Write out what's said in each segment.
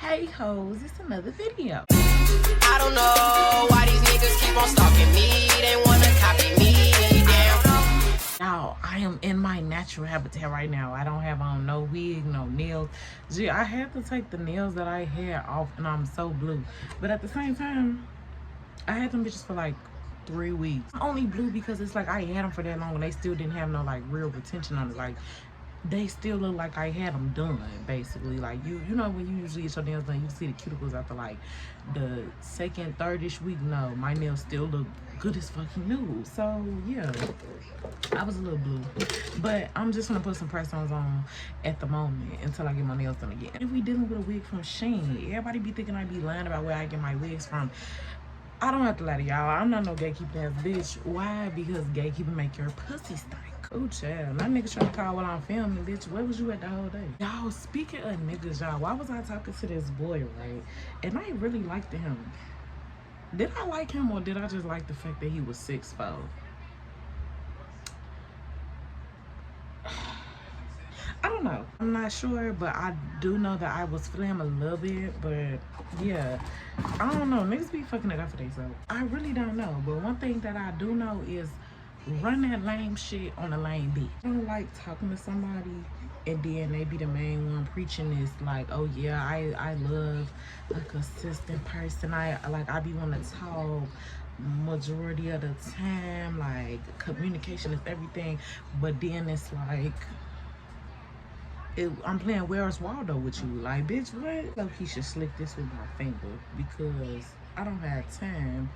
Hey hoes, it's another video. I don't know why these niggas keep on stalking me. They wanna copy me. Y'all, I am in my natural habitat right now. I don't have on no wig, no nails. Gee, I had to take the nails that I had off and I'm so blue. But at the same time, I had them bitches for like 3 weeks. I'm only blue because it's like I had them for that long and they still didn't have no like real retention on it. Like they still look like I had them done, basically. Like you know when you usually get your nails done, you see the cuticles after like the second, third-ish week. No, my nails still look good as fucking new. So yeah, I was a little blue, but I'm just gonna put some press-ons on at the moment until I get my nails done again. If we dealing with a wig from Shein, everybody be thinking I be lying about where I get my wigs from. I don't have to lie to y'all. I'm not no gatekeeping ass bitch. Why? Because gatekeeping make your pussy stink. Oh, child. My niggas trying to call while I'm filming, bitch. Where was you at the whole day? Y'all, speaking of niggas, y'all, why was I talking to this boy, right? And I really liked him. Did I like him or did I just like the fact that he was 6'4"? I don't know. I'm not sure, but I do know that I was feeling him a little bit, but yeah. I don't know. Niggas be fucking it up for themselves. I really don't know. But one thing that I do know is run that lame shit on the lame beat. I don't like talking to somebody and then they be the main one preaching this like, oh yeah, I love a consistent person. I be wanting to talk majority of the time, like communication is everything, but then it's like I'm playing Where's Waldo with you. Like, bitch, what? Look, he should slick this with my finger because I don't have time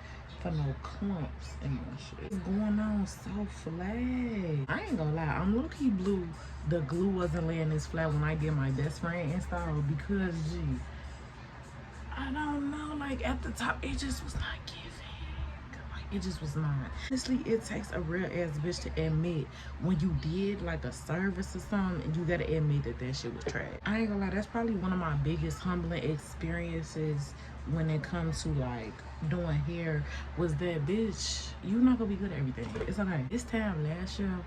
for no clumps and my shit. What's going on so flat? I ain't gonna lie, I'm low-key blue. The glue wasn't laying this flat when I did my best friend install because, gee, I don't know, like at the top, it just was not giving. It just was not. Honestly, it takes a real ass bitch to admit when you did like a service or something and you gotta admit that that shit was trash. I ain't gonna lie, that's probably one of my biggest humbling experiences when it comes to like doing hair was that, bitch, you not gonna be good at everything. It's okay. This time last year,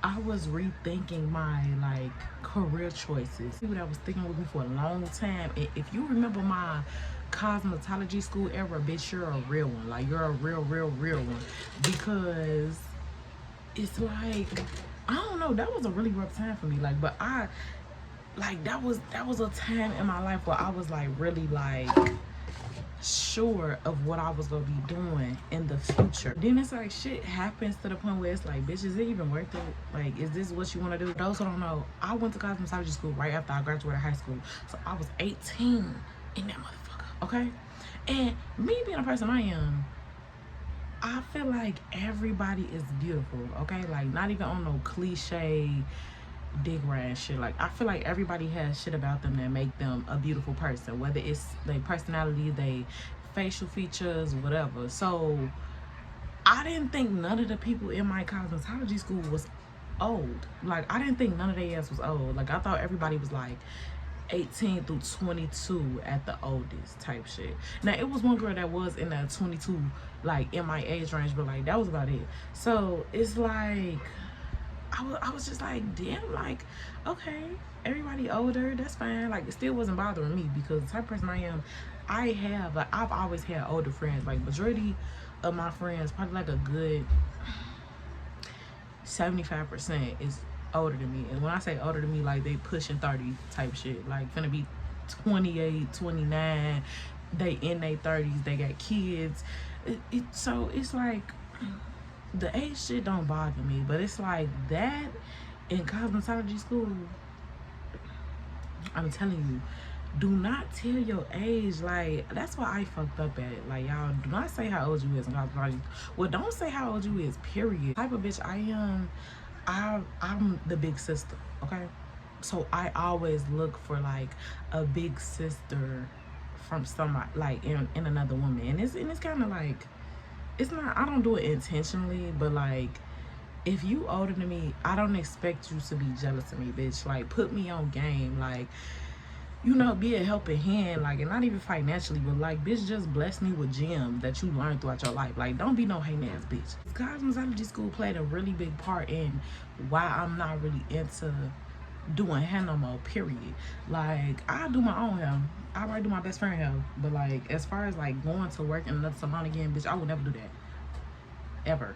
I was rethinking my like career choices. People that was thinking with me for a long time. And if you remember my cosmetology school era, bitch, you're a real one. Like you're a real one. Because it's like, I don't know, that was a really rough time for me. Like, but I like that was a time in my life where I was like really like sure of what I was gonna be doing in the future. Then it's like shit happens to the point where it's like, bitch, is it even worth it? Like, is this what you want to do? Those who don't know, I went to cosmetology school right after I graduated high school, so I was 18 in that motherfucker, okay? And me being a person I am, I feel like everybody is beautiful, okay? Like, not even on no cliche dig rag shit. Like, I feel like everybody has shit about them that make them a beautiful person, whether it's their personality, their facial features, whatever. So I didn't think none of the people in my cosmetology school was old. Like, I didn't think none of their ass was old. Like, I thought everybody was like 18 through 22 at the oldest type shit. Now, it was one girl that was in that 22, like in my age range, but like that was about it. So it's like I was just like, damn, like, okay, everybody older, that's fine. Like, it still wasn't bothering me because the type of person I am, I've always had older friends. Like, majority of my friends, probably like a good 75% is older than me. And when I say older than me, like they pushing 30 type shit. Like, finna be 28, 29, they in their 30s, they got kids. So it's like, the age shit don't bother me, but it's like that in cosmetology school, I'm telling you, do not tell your age. Like, that's why I fucked up at it. Like, y'all, do not say how old you is in cosmetology. Well, don't say how old you is, period. The type of bitch I am, I'm the big sister, okay? So I always look for like a big sister from somebody, like in another woman. And it's kind of like, it's not, I don't do it intentionally, but like, if you older than me, I don't expect you to be jealous of me, bitch. Like, put me on game, like, you know, be a helping hand, like, and not even financially, but like, bitch, just bless me with gems that you learned throughout your life. Like, don't be no hating ass bitch. Cosmetology school played a really big part in why I'm not really into doing hair no more, period. Like, I do my own hair. I already do my best friend hair, but like as far as like going to work in another salon again, bitch, I would never do that ever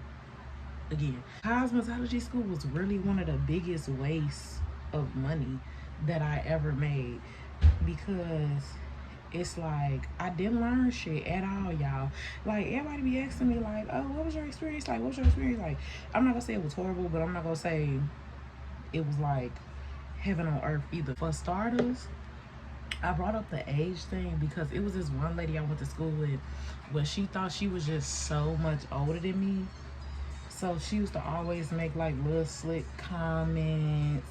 again. Cosmetology school was really one of the biggest wastes of money that I ever made, because it's like I didn't learn shit at all, y'all. Like everybody be asking me like, oh, what was your experience like? What's your experience like? I'm not gonna say it was horrible, but I'm not gonna say it was like heaven on earth either. For starters, I brought up the age thing because it was this one lady I went to school with where she thought she was just so much older than me. So she used to always make like little slick comments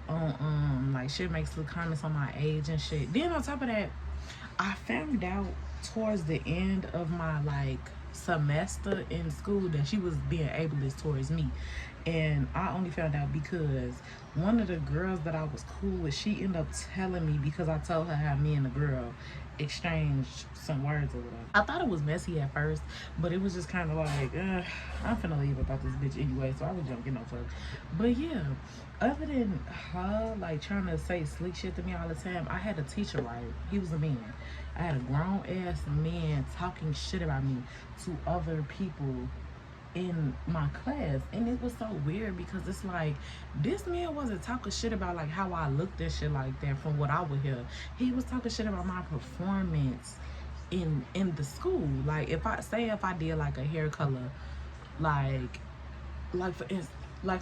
on like she'd make slick comments on my age and shit. Then on top of that, I found out towards the end of my like semester in school that she was being ableist towards me. And I only found out because one of the girls that I was cool with, she ended up telling me, because I told her how me and the girl exchanged some words or whatever. I thought it was messy at first, but it was just kind of like, I'm finna leave about this bitch anyway, so I was just getting no fuck. But yeah, other than her like trying to say slick shit to me all the time, I had a teacher, right? He was a man. I had a grown ass man talking shit about me to other people in my class, and it was so weird because it's like this man wasn't talking shit about like how I looked and shit like that from what I would hear. He was talking shit about my performance in the school. Like if I did like a hair color, like for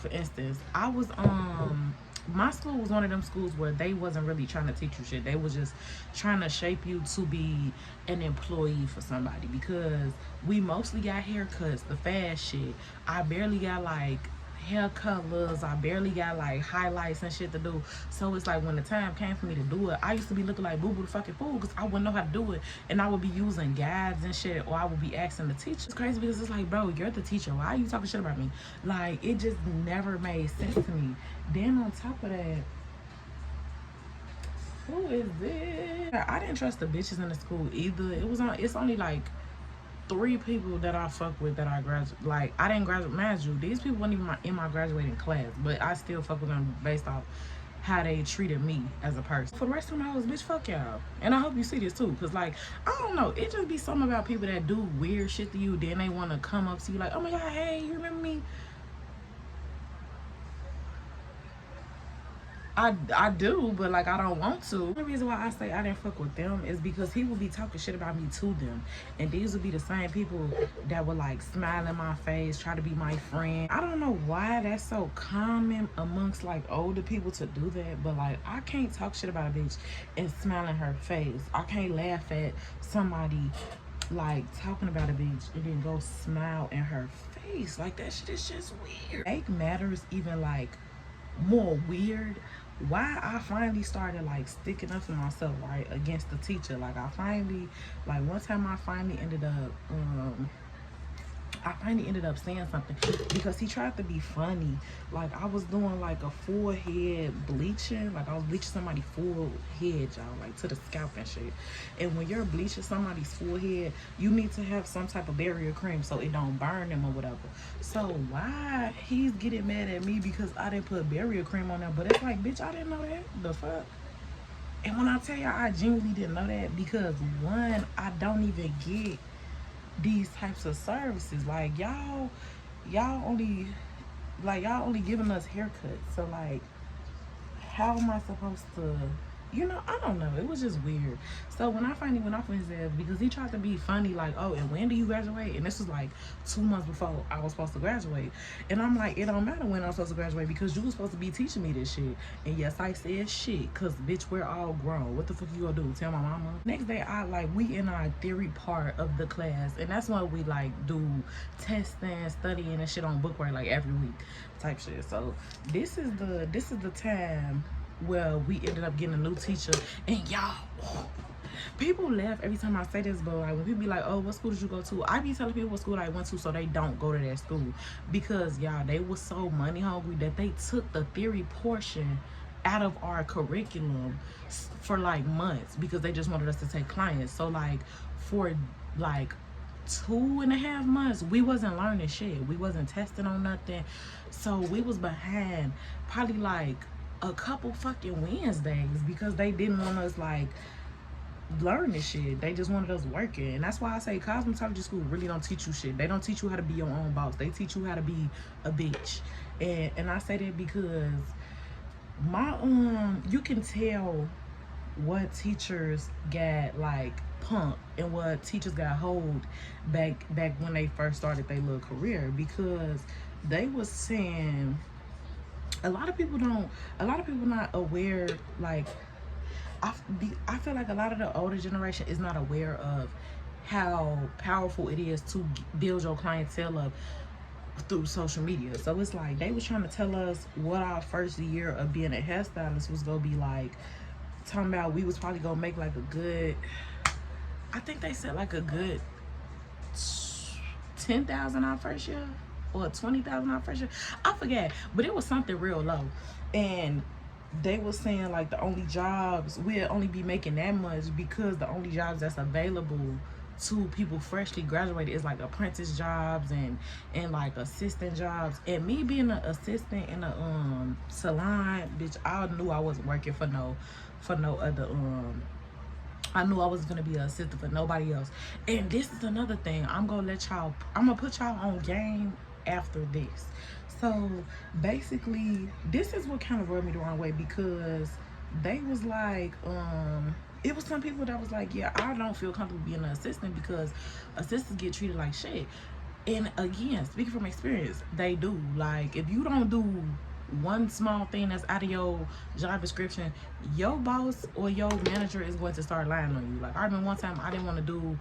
instance, I was my school was one of them schools where they wasn't really trying to teach you shit. They was just trying to shape you to be an employee for somebody, because we mostly got haircuts, the fast shit. I barely got like hair colors. I barely got like highlights and shit to do. So it's like when the time came for me to do it, I used to be looking like boo-boo the fucking fool because I wouldn't know how to do it. And I would be using guides and shit, or I would be asking the teacher. It's crazy because it's like, bro, you're the teacher. Why are you talking shit about me? Like, it just never made sense to me. Then on top of that, who is this? I didn't trust the bitches in the school either. It's only like 3 people that I fuck with that I graduate. Like, I didn't graduate. Mind you, these people weren't even in my graduating class, but I still fuck with them based off how they treated me as a person. For the rest of my hoes, bitch, fuck y'all. And I hope you see this too, because like, I don't know, it just be something about people that do weird shit to you, then they want to come up to you like, oh my god, hey, you remember me? I do, but like I don't want to. The reason why I say I didn't fuck with them is because he would be talking shit about me to them, and these would be the same people that would like smile in my face, try to be my friend. I don't know why that's so common amongst like older people to do that, but like I can't talk shit about a bitch and smile in her face. I can't laugh at somebody like talking about a bitch and then go smile in her face. Like, that shit is just weird. Make matters even like more weird, why I finally started like sticking up for myself, right, against the teacher. Like, I finally, like one time I finally ended up saying something because he tried to be funny. Like, I was doing like a full head bleaching. Like, I was bleaching somebody's full head, y'all, like to the scalp and shit. And when you're bleaching somebody's full head, you need to have some type of barrier cream so it don't burn them or whatever. So why he's getting mad at me because I didn't put barrier cream on them? But it's like, bitch, I didn't know that. The fuck? And when I tell y'all I genuinely didn't know that, because one, I don't even get these types of services. Like, y'all only giving us haircuts, so like how am I supposed to, you know, I don't know. It was just weird. So when I finally went off on his ass because he tried to be funny, like, oh, and when do you graduate? And this was like 2 months before I was supposed to graduate. And I'm like, it don't matter when I'm supposed to graduate because you was supposed to be teaching me this shit. And yes, I said shit, because bitch, we're all grown. What the fuck you gonna do? Tell my mama? Next day, we in our theory part of the class, and that's when we like do testing, studying and shit on bookwork like every week type shit. So this is the time where we ended up getting a new teacher. And y'all, people laugh every time I say this, but like when people be like, oh, what school did you go to? I be telling people what school I went to so they don't go to that school, because y'all, they was so money hungry that they took the theory portion out of our curriculum for like months because they just wanted us to take clients. So like for like 2.5 months we wasn't learning shit, we wasn't testing on nothing. So we was behind probably like a couple fucking Wednesdays because they didn't want us like learn this shit. They just wanted us working. And that's why I say cosmetology school really don't teach you shit. They don't teach you how to be your own boss. They teach you how to be a bitch. And I say that because my you can tell what teachers got like punked and what teachers got hold back when they first started their little career, because they was saying a lot of people not aware. Like I feel like a lot of the older generation is not aware of how powerful it is to build your clientele up through social media. So it's like they was trying to tell us what our first year of being a hairstylist was gonna be like, talking about we was probably gonna make like a good, I think they said like a good 10,000 our first year or 20,000 our first year, I forget, but it was something real low. And they was saying like the only jobs, we'll only be making that much because the only jobs that's available to people freshly graduated is like apprentice jobs and like assistant jobs. And me being an assistant in a salon, bitch, I knew I wasn't working for no other I knew I was gonna be an assistant for nobody else. And this is another thing, I'm gonna put y'all on game after this. So basically this is what kind of rubbed me the wrong way, because they was like it was some people that was like, yeah, I don't feel comfortable being an assistant because assistants get treated like shit. And again, speaking from experience, they do. Like, if you don't do one small thing that's out of your job description, your boss or your manager is going to start lying on you. Like, I remember one time I didn't want to do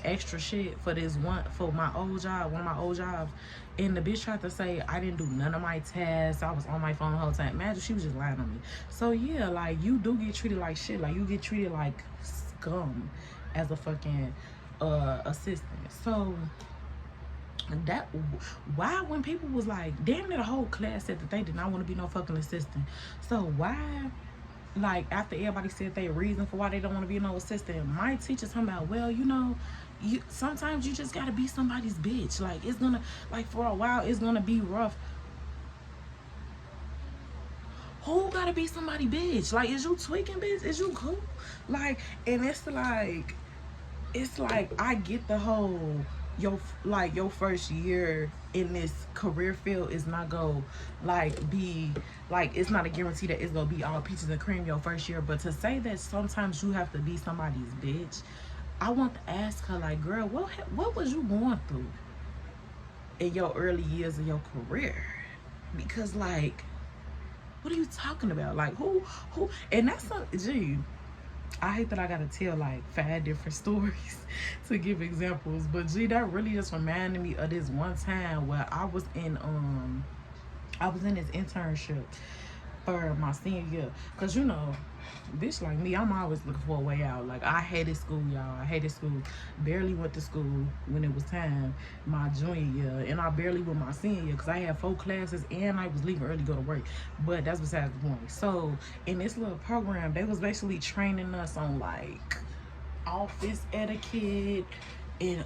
extra shit for my old job, one of my old jobs, and the bitch tried to say I didn't do none of my tasks, I was on my phone the whole time. Imagine, she was just lying on me. So yeah, like, you do get treated like shit. Like, you get treated like scum as a fucking assistant. So that why, when people was like, damn near the whole class said that they did not want to be no fucking assistant. So why, like, after everybody said their reason for why they don't want to be no assistant, my teacher's talking about, well, you know, sometimes you just gotta be somebody's bitch. Like, it's gonna, like, for a while it's gonna be rough. Who gotta be somebody bitch? Like, is you tweaking, bitch? Is you cool? Like, and it's like I get the whole your first year in this career field is not gonna be like, it's not a guarantee that it's gonna be all peaches and cream your first year. But to say that sometimes you have to be somebody's bitch, I want to ask her, like, girl, what was you going through in your early years of your career? Because, like, what are you talking about? Like, who and that's something, gee, I hate that I gotta tell like 5 different stories to give examples, but gee, that really just reminded me of this one time where I was in this internship for my senior year. Cause you know, bitch like me, I'm always looking for a way out. Like, I hated school, y'all. I hated school. Barely went to school when it was time my junior year, and I barely went my senior year because I had 4 classes and I was leaving early to go to work. But that's besides the point. So in this little program, they was basically training us on like office etiquette, and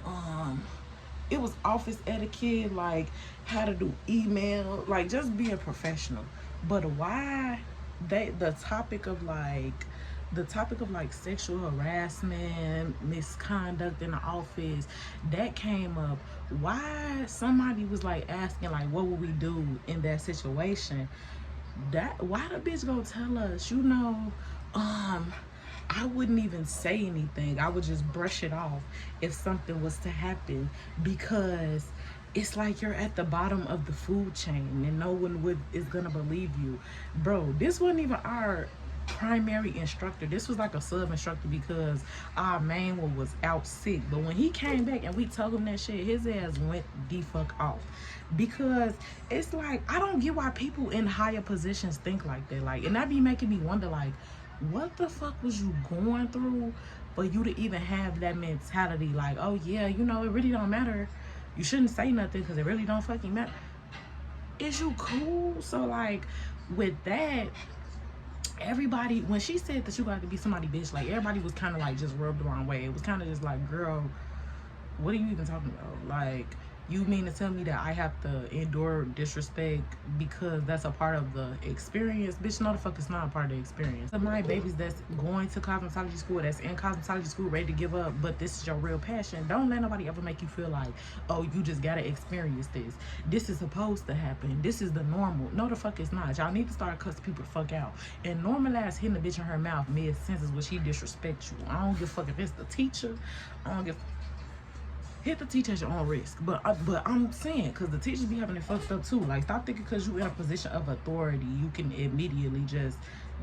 it was office etiquette, like how to do email, like just being professional. But why the topic of like sexual harassment, misconduct in the office, that came up. Why somebody was like asking like, what would we do in that situation? Why the bitch gonna tell us, you know, I wouldn't even say anything. I would just brush it off if something was to happen, because it's like you're at the bottom of the food chain and no one is gonna believe you. Bro, this wasn't even our primary instructor. This was like a sub instructor because our main one was out sick. But when he came back and we told him that shit, his ass went the fuck off. Because it's like, I don't get why people in higher positions think like that. Like, and that be making me wonder, like, what the fuck was you going through for you to even have that mentality? Like, oh yeah, you know, it really don't matter. You shouldn't say nothing because it really don't fucking matter. Is you cool? So like, with that, everybody, when she said that you got to be somebody bitch, like, everybody was kind of like just rubbed the wrong way. It was kind of just like, girl, what are you even talking about? Like, You mean to tell me that I have to endure disrespect because that's a part of the experience? Bitch, no the fuck it's not a part of the experience. So my babies that's going to cosmetology school, that's in cosmetology school, ready to give up, but this is your real passion. Don't let nobody ever make you feel like, oh, you just gotta experience this. This is supposed to happen. This is the normal. No the fuck it's not. Y'all need to start cussing people the fuck out. And normalize hitting the bitch in her mouth mid-sentence when she disrespects you. I don't give a fuck if it's the teacher. I don't give hit the teacher at your own risk. But I'm saying, because the teachers be having it fucked up too. Like, stop thinking because you in a position of authority, you can immediately just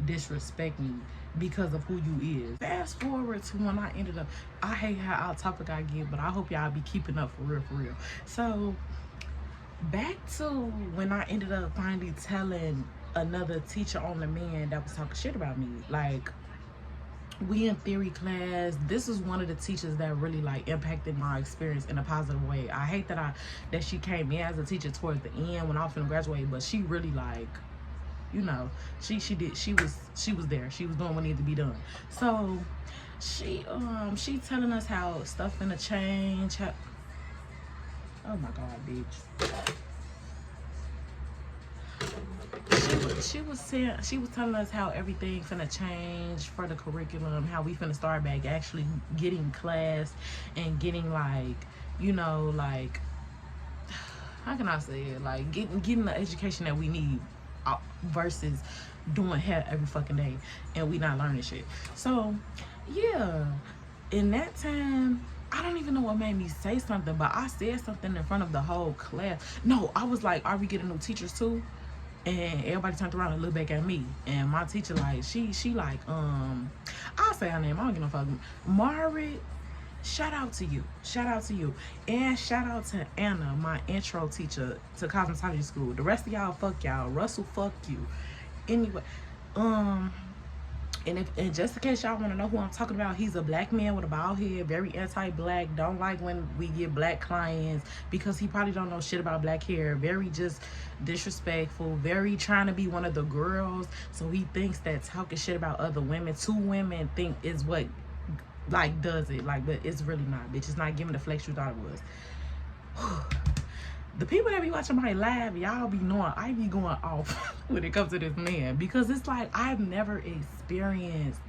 disrespect me because of who you is. Fast forward to when I ended up, I hate how out topic I get, but I hope y'all be keeping up for real, for real. So, back to when I ended up finally telling another teacher on the man that was talking shit about me. Like, we in theory class, this is one of the teachers that really like impacted my experience in a positive way. I hate that she came in as a teacher towards the end when I was finna graduate, but she really like, you know, she was there. She was doing what needed to be done. So she telling us how stuff finna change. Oh my god, bitch. She was telling us how everything finna change for the curriculum, how we finna start back actually getting class and getting like, you know, like, how can I say it, like getting the education that we need versus doing hair every fucking day and we not learning shit. So yeah, in that time, I don't even know what made me say something, but I said something in front of the whole class. No, I was like, are we getting new teachers too? And everybody turned around and looked back at me. And my teacher, like, she like, I'll say her name, I don't give no fuck. Margaret, shout out to you. Shout out to you. And shout out to Anna, my intro teacher to cosmetology school. The rest of y'all, fuck y'all. Russell, fuck you. Anyway, and just in case y'all want to know who I'm talking about, he's a black man with a bald head, very anti-black, don't like when we get black clients because he probably don't know shit about black hair, very just disrespectful, very trying to be one of the girls, so he thinks that talking shit about other women to women think is what like does it, like, but it's really not, bitch. It's not giving the flex you thought it was. The people that be watching my live, y'all be knowing I be going off when it comes to this man, because it's like I've never experienced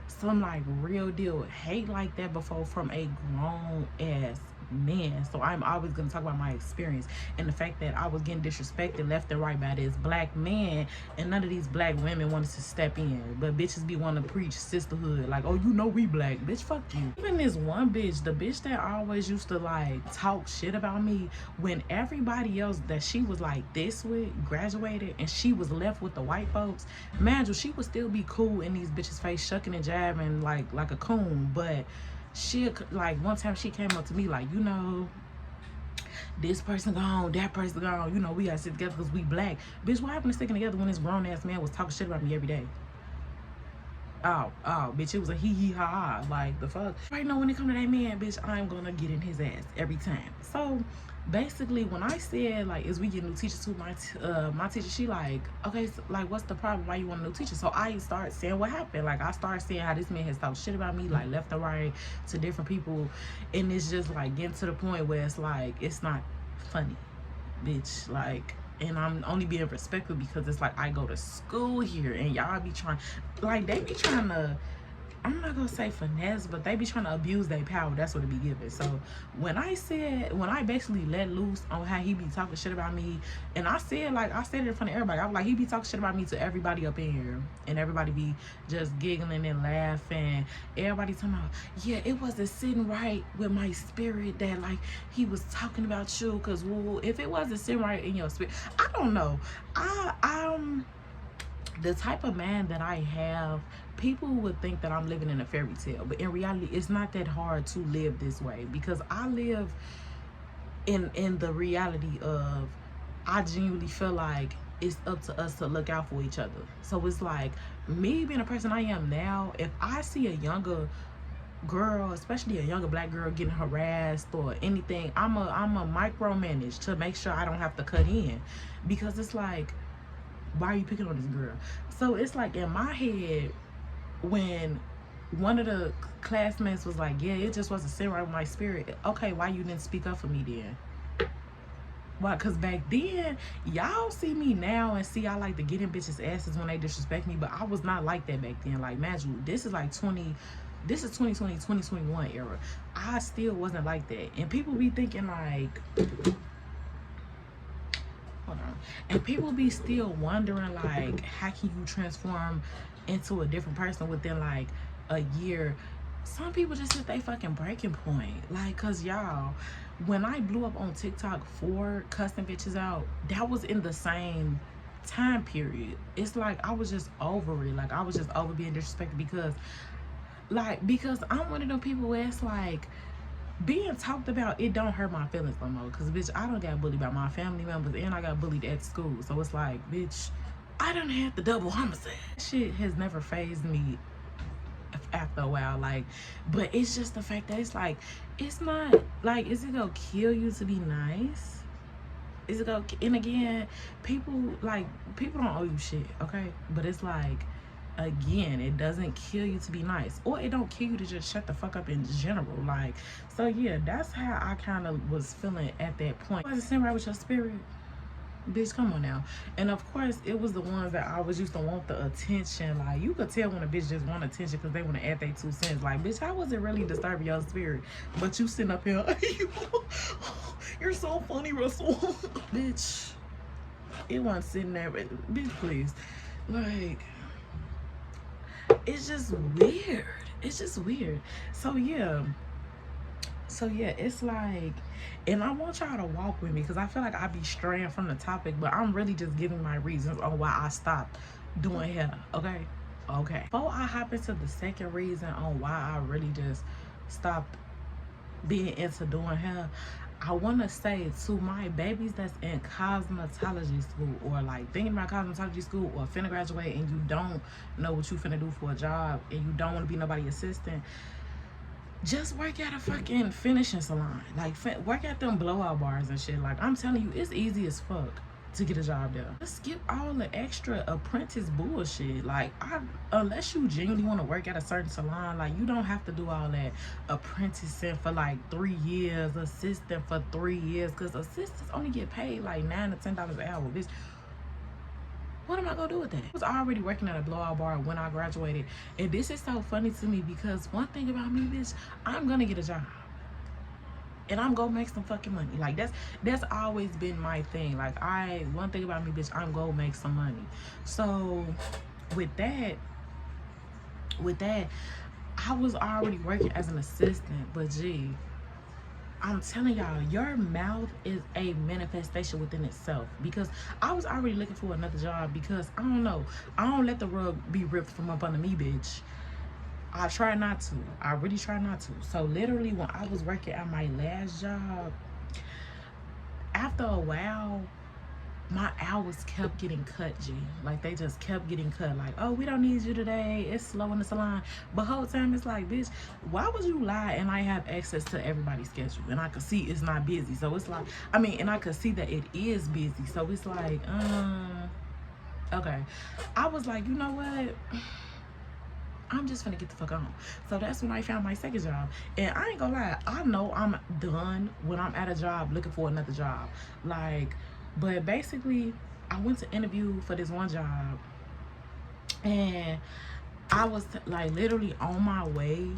some like real deal hate like that before from a grown ass man. So I'm always gonna talk about my experience and the fact that I was getting disrespected left and right by this black man, and none of these black women wanted to step in, but bitches be wanting to preach sisterhood, like, oh, you know we black, bitch, fuck you. Even this one bitch, the bitch that always used to like talk shit about me when everybody else that she was like this with graduated and she was left with the white folks, man, she would still be cool in these bitches face, shucking and jabbing like a coon. But she, like, one time she came up to me like, you know, this person gone, that person gone, you know, we gotta sit together because we black. Bitch, what happened to sticking together when this grown ass man was talking shit about me every day? Oh, bitch, it was a hee ha ha, like, the fuck. Right now, when it come to that man, bitch, I'm gonna get in his ass every time. So basically, when I said like, is we get new teachers too, my teacher, she like, okay, so, like, what's the problem, why you want a new teacher? So I start saying what happened. Like, I started saying how this man has talked shit about me, like left and right to different people, and it's just like getting to the point where it's like, it's not funny, bitch, like. And I'm only being respectful because it's like I go to school here and y'all be trying, like, they be trying to, I'm not gonna say finesse, but they be trying to abuse their power. That's what it be giving. So when I basically let loose on how he be talking shit about me, and I said it in front of everybody, I was like, he be talking shit about me to everybody up in here, and everybody be just giggling and laughing. Everybody talking about, yeah, it wasn't sitting right with my spirit that like he was talking about you, because well, if it wasn't sitting right in your spirit, I don't know. I'm the type of man that I have, people would think that I'm living in a fairy tale, but in reality it's not that hard to live this way, because I live in the reality of, I genuinely feel like it's up to us to look out for each other. So it's like, me being a person I am now, if I see a younger girl, especially a younger black girl, getting harassed or anything, I'm a micromanage to make sure I don't have to cut in, because it's like, why are you picking on this girl? So it's like in my head, when one of the classmates was like, yeah, it just wasn't sitting right with my spirit, okay, why you didn't speak up for me then? Why? Because back then, y'all see me now and see I like to get in bitches' asses when they disrespect me, but I was not like that back then. Like, man, this is like 2020, 2021 era. I still wasn't like that. And people be thinking like, hold on. And people be still wondering like, how can you transform into a different person within like a year? Some people just hit they fucking breaking point. Like, cause y'all, when I blew up on TikTok for cussing bitches out, that was in the same time period. It's like I was just over it. Like, I was just over being disrespected because I'm one of them people where it's like, being talked about, it don't hurt my feelings no more. Cause bitch, I don't got bullied by my family members and I got bullied at school. So it's like, bitch, I done had the double homicide. Shit has never fazed me after a while. Like, but it's just the fact that it's like, it's not like, is it gonna kill you to be nice? Is it gonna, and again, people don't owe you shit, okay? But it's like, again, it doesn't kill you to be nice, or it don't kill you to just shut the fuck up in general. Like, so yeah, that's how I kind of was feeling at that point. Was it sitting right with your spirit? Bitch, come on now. And of course, it was the ones that always used to want the attention. Like, you could tell when a bitch just want attention because they want to add their 2 cents. Like, bitch, how was it really disturbing your spirit? But you sitting up here, you're so funny, Russell. Bitch, it wasn't sitting there. Bitch, please. Like, it's just weird. It's just weird. So yeah, it's like, and I want y'all to walk with me because I feel like I be straying from the topic, but I'm really just giving my reasons on why I stopped doing hair. Okay. Before I hop into the second reason on why I really just stopped being into doing hair, I want to say to my babies that's in cosmetology school, or like thinking about cosmetology school, or finna graduate and you don't know what you finna do for a job and you don't want to be nobody's assistant, just work at a fucking finishing salon. Like, work at them blowout bars and shit. Like, I'm telling you, it's easy as fuck to get a job there. Just skip all the extra apprentice bullshit. Like, unless you genuinely want to work at a certain salon, like, you don't have to do all that apprenticing for like 3 years, assistant for 3 years, because assistants only get paid like $9 to $10 an hour, bitch. What am I gonna do with that? I was already working at a blowout bar when I graduated, and this is so funny to me because one thing about me, bitch, I'm gonna get a job and I'm gonna make some fucking money. Like, that's always been my thing. Like, one thing about me, bitch, I'm gonna make some money. So with that, I was already working as an assistant, but gee, I'm telling y'all, your mouth is a manifestation within itself. Because I was already looking for another job because, I don't know, I don't let the rug be ripped from up under me, bitch. I try not to. I really try not to. So literally, when I was working at my last job, after a while, my hours kept getting cut, G. Like, they just kept getting cut. Like, oh, we don't need you today. It's slow in the salon. But whole time, it's like, bitch, why would you lie and I have access to everybody's schedule? And I could see it's not busy. So it's like, I mean, and I could see that it is busy. So it's like, okay. I was like, you know what? I'm just gonna get the fuck on. So that's when I found my second job. And I ain't gonna lie, I know I'm done when I'm at a job looking for another job. Like, but basically, I went to interview for this one job, and I was like literally on my way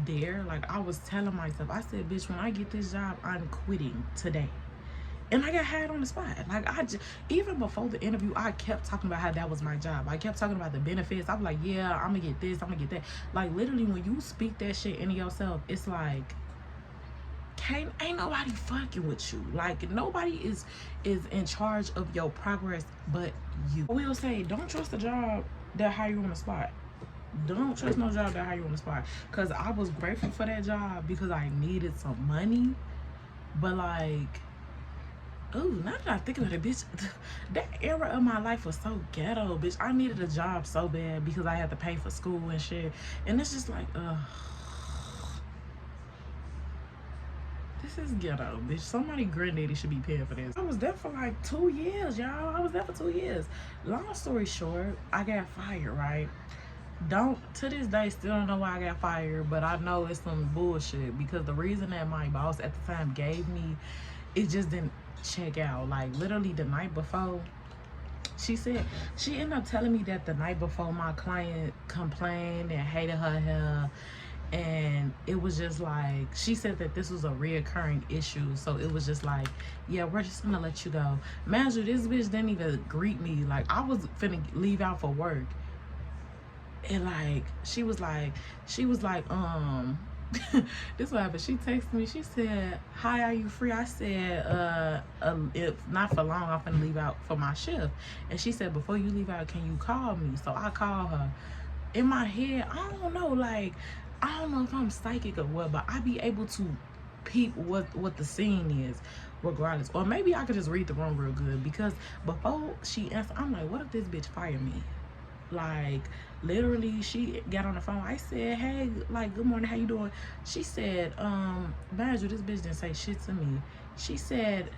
there. Like, I was telling myself, I said, bitch, when I get this job, I'm quitting today. And I got hired on the spot. Like, even before the interview, I kept talking about how that was my job. I kept talking about the benefits. I'm like, yeah, I'm gonna get this, I'm gonna get that. Like, literally, when you speak that shit into yourself, it's like, ain't nobody fucking with you. Like, nobody is in charge of your progress but you. I will say, don't trust a job that hire you on the spot. Don't trust no job that hire you on the spot. Because I was grateful for that job because I needed some money. But like, ooh, now that I think about it, bitch, that era of my life was so ghetto, bitch. I needed a job so bad because I had to pay for school and shit. And it's just like, this is ghetto, bitch. Somebody granddaddy should be paying for this. I was there for like 2 years, y'all. I was there for 2 years. Long story short, I got fired, right? To this day, still don't know why I got fired, but I know it's some bullshit because the reason that my boss at the time gave me, it just didn't check out. Like literally the night before, she said she ended up telling me that the night before my client complained and hated her hair, and it was just like, she said that this was a reoccurring issue, so it was just like, yeah, we're just gonna let you go. Mind you, this bitch didn't even greet me. Like I was finna leave out for work, and like she was like this what happened. She texted me, she said, hi, are you free? I said, if not for long, I'm finna leave out for my shift. And she said, before you leave out, can you call me? So I called her. In my head, I don't know, like, I don't know if I'm psychic or what, but I be able to peep what the scene is regardless. Or maybe I could just read the room real good, because before she answered, I'm like, what if this bitch fired me? Like literally, she got on the phone. I said, hey, like, good morning, how you doing? She said, Badger, this bitch didn't say shit to me. She said,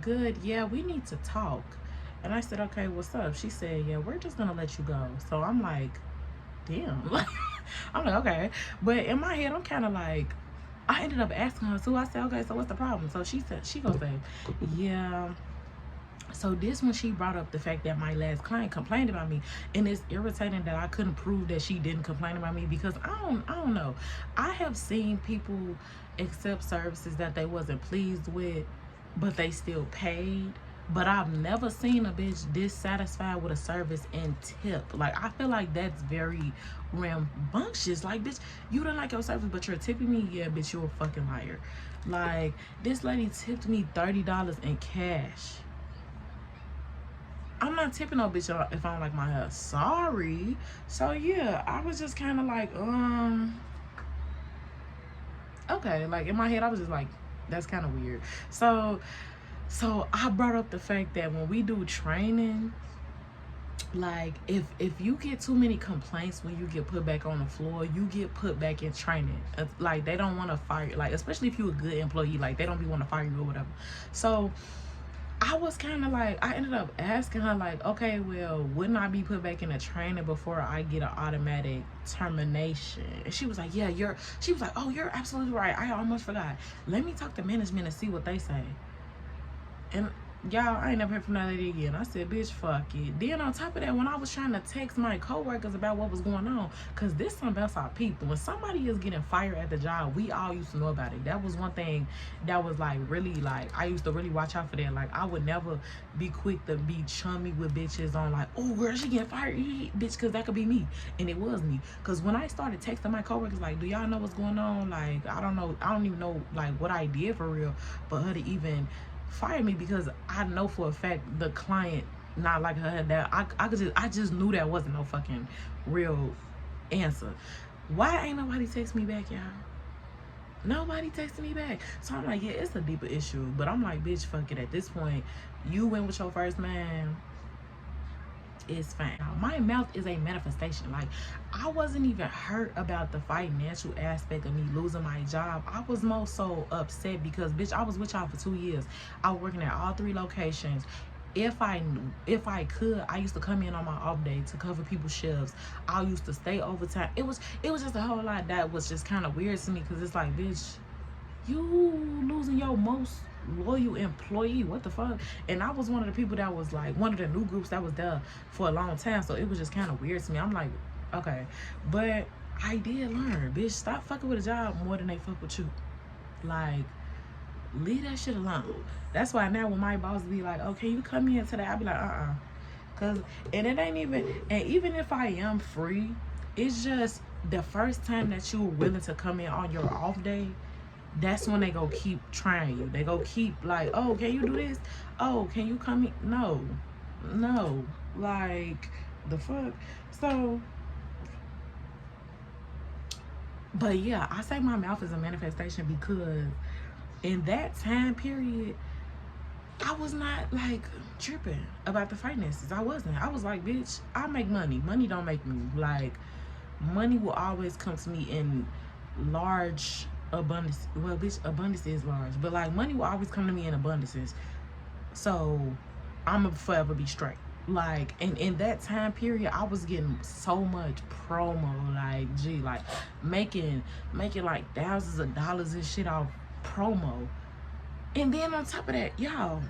good, yeah, we need to talk. And I said, okay, what's up? She said, yeah, we're just gonna let you go. So I'm like, damn. Like, I'm like, okay. But in my head, I'm kind of like, I ended up asking her too. I said, okay, so what's the problem? So she said, she gonna say, yeah. So this when she brought up the fact that my last client complained about me, and it's irritating that I couldn't prove that she didn't complain about me, because I don't know. I have seen people accept services that they wasn't pleased with, but they still paid. But I've never seen a bitch dissatisfied with a service and tip. Like, I feel like that's very rambunctious. Like, bitch, you don't like your service, but you're tipping me? Yeah, bitch, you're a fucking liar. Like, this lady tipped me $30 in cash. I'm not tipping no bitch if I don't like my hair. Sorry. So yeah, I was just kind of like, okay. Like in my head, I was just like, that's kind of weird. So I brought up the fact that when we do training, like if you get too many complaints when you get put back on the floor, you get put back in training. Like they don't want to fire, like especially if you're a good employee, like they don't be want to fire you or whatever. So I was kind of like, I ended up asking her like, okay, well, wouldn't I be put back in a training before I get an automatic termination? And she was like, yeah, she was like, oh, you're absolutely right. I almost forgot. Let me talk to management and see what they say. And y'all, I ain't never heard from that lady again. I said, bitch, fuck it. Then on top of that, when I was trying to text my coworkers about what was going on, because this something else our people. When somebody is getting fired at the job, we all used to know about it. That was one thing that was like really, like, I used to really watch out for that. Like, I would never be quick to be chummy with bitches on like, oh, girl, she getting fired, bitch, because that could be me. And it was me. Because when I started texting my coworkers, like, do y'all know what's going on? Like, I don't know. I don't even know, like, what I did for real for her to even fire me, because I know for a fact the client not like her, that I just knew that wasn't no fucking real answer. Why ain't nobody text me back, y'all? Nobody texted me back. So I'm like, yeah, it's a deeper issue. But I'm like, bitch, fuck it. At this point, you went with your first man, it's fine. My mouth is a manifestation. Like, I wasn't even hurt about the financial aspect of me losing my job. I was more so upset because, bitch, I was with y'all for 2 years. I was working at all 3 locations. If I could, I used to come in on my off day to cover people's shifts. I used to stay overtime. It was just a whole lot that was just kind of weird to me, because it's like, bitch, you losing your most loyal employee, what the fuck? And I was one of the people that was like one of the new groups that was there for a long time, so it was just kind of weird to me. I'm like, okay, but I did learn, bitch, stop fucking with a job more than they fuck with you. Like, leave that shit alone. That's why now when my boss be like, oh, can you come in today, I'll be like, cause, and it ain't even, and even if I am free, it's just the first time that you were willing to come in on your off day, that's when they go keep trying you. They go keep like, oh, can you do this? Oh, can you come in? No, like, the fuck? So, but yeah, I say my mouth is a manifestation because in that time period, I was not like tripping about the finances. I wasn't. I was like, bitch, I make money. Money don't make me. Like, money will always come to me in large abundance. Well, bitch, abundance is large, but like money will always come to me in abundances. So I'ma forever be straight. Like, and in that time period, I was getting so much promo, like, gee, like making like thousands of dollars and shit off promo. And then on top of that, y'all,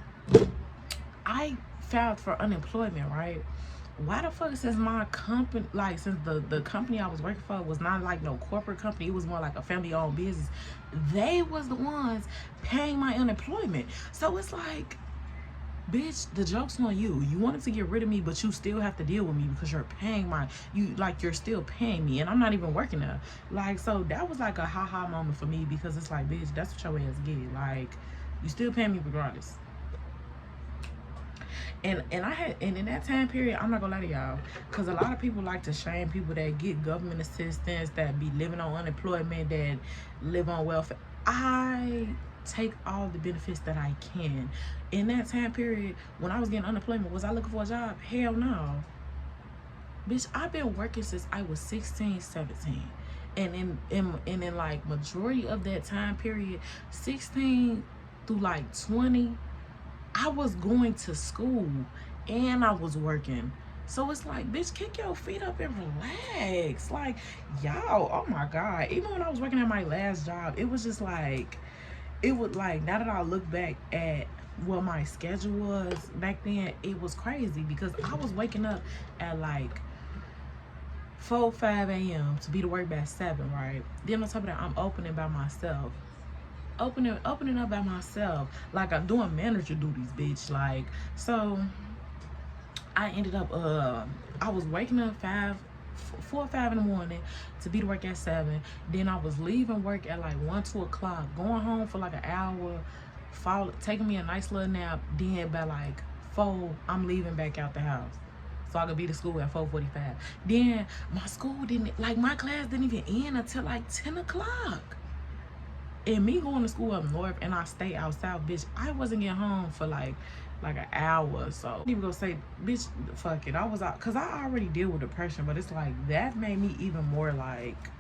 I filed for unemployment, right? Why the fuck, since my company, like, since the company I was working for was not like no corporate company, it was more like a family-owned business, they was the ones paying my unemployment. So it's like, bitch, the joke's on you. You wanted to get rid of me, but you still have to deal with me because you're paying you're still paying me, and I'm not even working there. Like, so that was like a ha-ha moment for me, because it's like, bitch, that's what your ass get. Like, you still paying me regardless. And in that time period, I'm not gonna lie to y'all, because a lot of people like to shame people that get government assistance, that be living on unemployment, that live on welfare. I take all the benefits that I can. In that time period, when I was getting unemployment, was I looking for a job? Hell no. Bitch, I've been working since I was 16, 17. And in like majority of that time period, 16 through like 20, I was going to school and I was working. So it's like, bitch, kick your feet up and relax. Like, y'all, oh my God. Even when I was working at my last job, it was just like, it would like, now that I look back at what my schedule was back then, it was crazy, because I was waking up at like 4, 5 a.m. to be to work by 7, right? Then on top of that, I'm opening by myself. Opening up by myself, like I'm doing manager duties, bitch. Like, so I ended up I was waking up 4 or 5 in the morning to be to work at 7. Then I was leaving work at like 1, 2 o'clock, going home for like an hour, taking me a nice little nap. Then by like 4, I'm leaving back out the house so I could be to school at 4:45. Then my school didn't, like, my class didn't even end until like 10 o'clock. And me going to school up north and I stay out south, bitch, I wasn't getting home for like an hour or so. I didn't even go say, bitch, fuck it. I was out, because I already deal with depression, but it's like, that made me even more like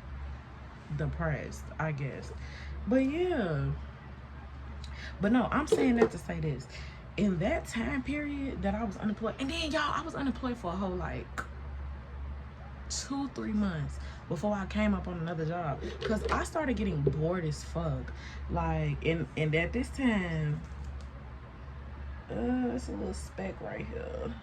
depressed, I guess. But yeah. But no, I'm saying that to say this. In that time period that I was unemployed, and then y'all, I was unemployed for a whole like 2, 3 months before I came up on another job, because I started getting bored as fuck. Like, and at this time, it's a little speck right here.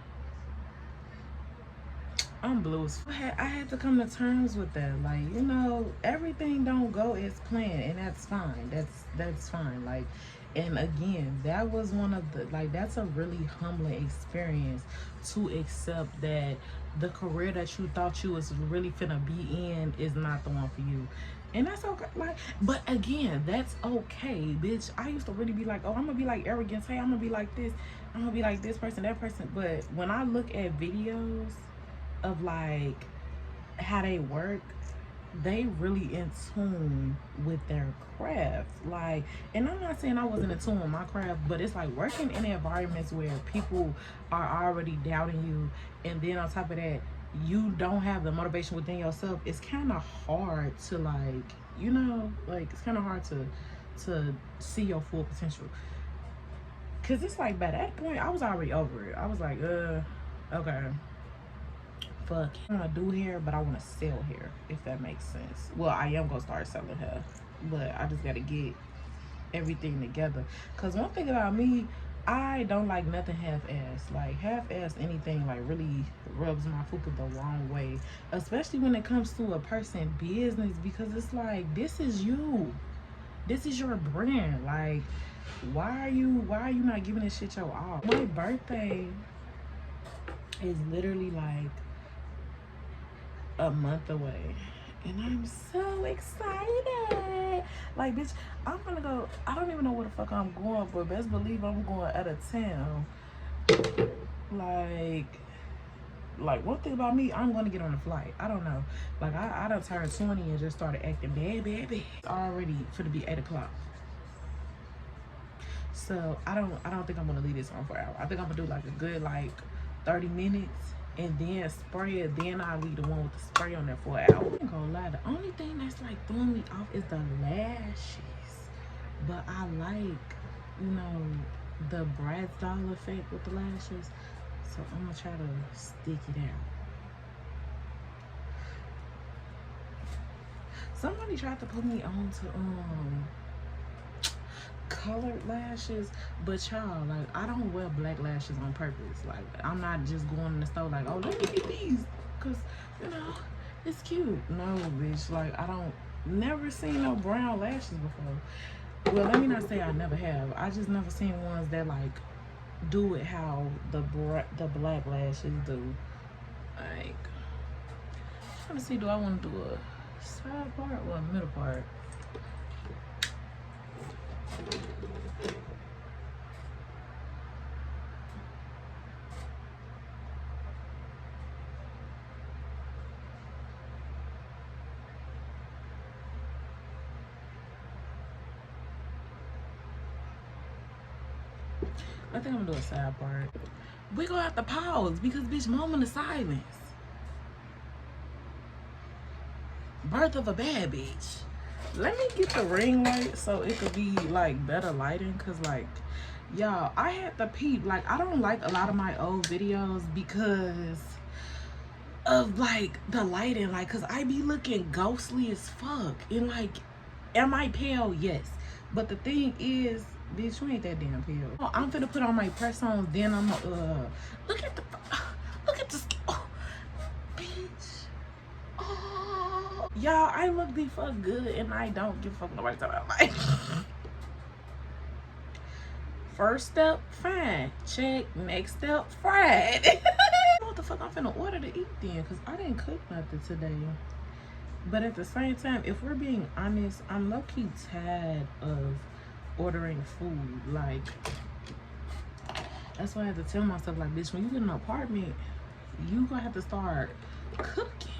I'm blue as fuck. I had to come to terms with that. Like, you know, everything don't go as planned, and that's fine. That's fine. Like, and again, that was one of the, like, that's a really humbling experience, to accept that the career that you thought you was really finna be in is not the one for you. And that's okay. Like, but again, that's okay, bitch. I used to really be like, oh, I'm gonna be like arrogant. Hey, I'm gonna be like this. I'm gonna be like this person, that person. But when I look at videos of like how they work, they really in tune with their craft. Like, and I'm not saying I wasn't in tune with my craft, but it's like working in environments where people are already doubting you, and then on top of that, you don't have the motivation within yourself. It's kind of hard to, like, you know, like, it's kind of hard to see your full potential, because it's like, by that point I was already over it. I was like, okay, fuck, I want to do hair, but I want to sell hair, if that makes sense. Well, I am gonna start selling hair, but I just gotta get everything together. Because one thing about me, I don't like nothing half-ass. Like, half-ass anything like really rubs my fupa the wrong way, especially when it comes to a person's business, because it's like, this is you, this is your brand. Like, why are you not giving this shit your all? My birthday is literally like a month away, and I'm so excited. Like, bitch, I'm gonna go, I don't even know where the fuck I'm going, but best believe I'm going out of town. Like one thing about me, I'm gonna get on a flight. I don't know, like, I done turned 20 and just started acting bad. It's already finna be 8 o'clock. So I don't think I'm gonna leave this on for an hour. I think I'm gonna do like a good like 30 minutes and then spray it. Then I'll leave the one with the spray on there for an hour. I ain't gonna lie, the only thing that's like throwing me off is the lashes. But I like, you know, the Bratz doll effect with the lashes. So I'm gonna try to stick it out. Somebody tried to put me on to colored lashes, but y'all, like, I don't wear black lashes on purpose. Like, I'm not just going in the store like, oh, let me get these, because, you know, it's cute. No, bitch, like, I don't, never seen no brown lashes before. Well, let me not say I never have. I just never seen ones that, like, do it how the black lashes do. Like, I'm trying to see, do I want to do a side part or a middle part? I think I'm gonna do a side part. We gonna have to pause because, bitch, moment of silence. Birth of a bad bitch. Let me get the ring light so it could be like better lighting, cause like, y'all, I had to peep. Like, I don't like a lot of my old videos because of like the lighting, like, cause I be looking ghostly as fuck. And like, am I pale? Yes, but the thing is, bitch, you ain't that damn pale. Oh, I'm finna put on my press-ons, then I'm look at the skin. Oh, bitch. Oh, y'all, I look the fuck good, and I don't give a fuck nobody talking about like. First step, fine, check. Next step, fried. What the fuck I'm finna order to eat then, cause I didn't cook nothing today. But at the same time, if we're being honest, I'm low-key tired of ordering food. Like, that's why I have to tell myself, like, bitch, when you get an apartment, you gonna have to start cooking.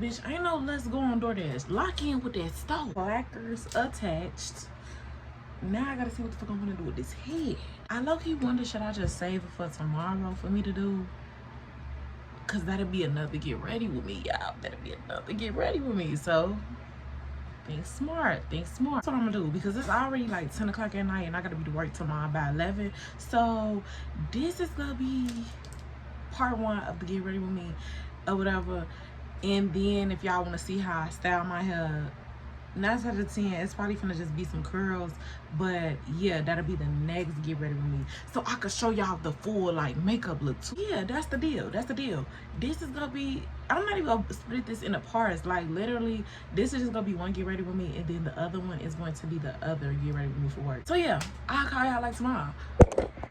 Bitch, ain't no let's go on DoorDash. Lock in with that stove. Plackers attached. Now I gotta see what the fuck I'm gonna do with this head. I low-key wonder, should I just save it for tomorrow for me to do? Cause that'll be another get ready with me, y'all. That'll be another get ready with me. So think smart, think smart. That's what I'm gonna do, because it's already like 10 o'clock at night and I gotta be to work tomorrow by 11. So this is gonna be part 1 of the get ready with me or whatever. And then if y'all wanna see how I style my hair, 9 out of 10, it's probably gonna just be some curls. But yeah, that'll be the next get ready with me, so I could show y'all the full like makeup look too. Yeah, that's the deal. That's the deal. This is gonna be, I'm not even gonna split this into parts. Like, literally, this is just gonna be one get ready with me, and then the other one is going to be the other get ready with me for work. So yeah, I'll call y'all like tomorrow.